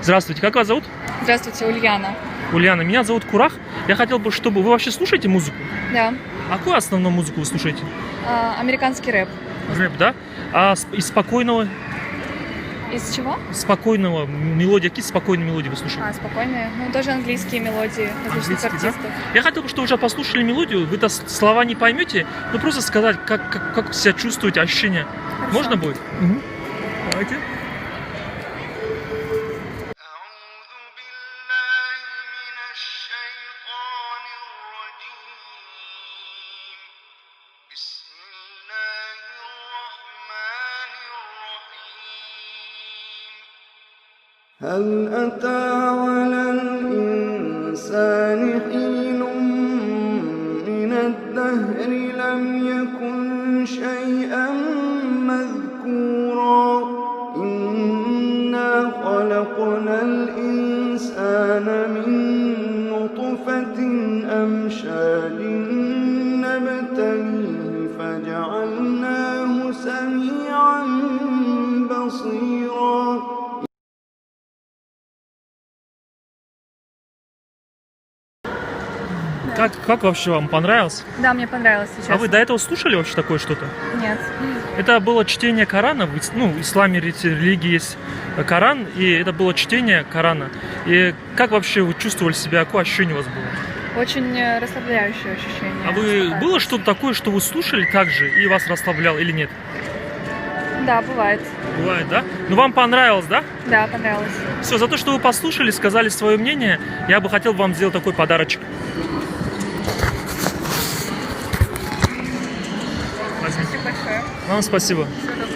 Здравствуйте, как вас зовут? Здравствуйте, Ульяна. Ульяна, меня зовут Курах. Я хотел бы, чтобы вы вообще слушаете музыку? Да. А какую основную музыку вы слушаете? Американский рэп. Рэп, да? А из спокойного? Из чего? Спокойного мелодии. Какие спокойные мелодии вы слушаете? Спокойные. Ну, тоже английские мелодии различных Английские, да? артистов. Я хотел бы, чтобы вы сейчас послушали мелодию. Вы-то слова не поймете, но просто сказать, как себя чувствуете, ощущения. Хорошо. Можно будет? Давайте. هل أتى على الإنسان حين من الدهر لم يكن شيئا مذكورا إنا خلقنا الإنسان من نطفة أمشاج نبتليه فجعلناه سميعا بصيرا. Как вообще вам понравилось? Да, мне понравилось сейчас. А вы до этого слушали вообще такое что-то? Нет. Это было чтение Корана. В исламе религии есть Коран, и это было чтение Корана. И как вообще вы чувствовали себя, какое ощущение у вас было? Очень расслабляющее ощущение. А вы было что-то такое, что вы слушали так же и вас расслабляло или нет? Да, бывает. Бывает, да? Ну вам понравилось, да? Да, понравилось. Все, за то, что вы послушали, сказали свое мнение, я бы хотел вам сделать такой подарочек. Спасибо большое. Вам спасибо. Всего доброго.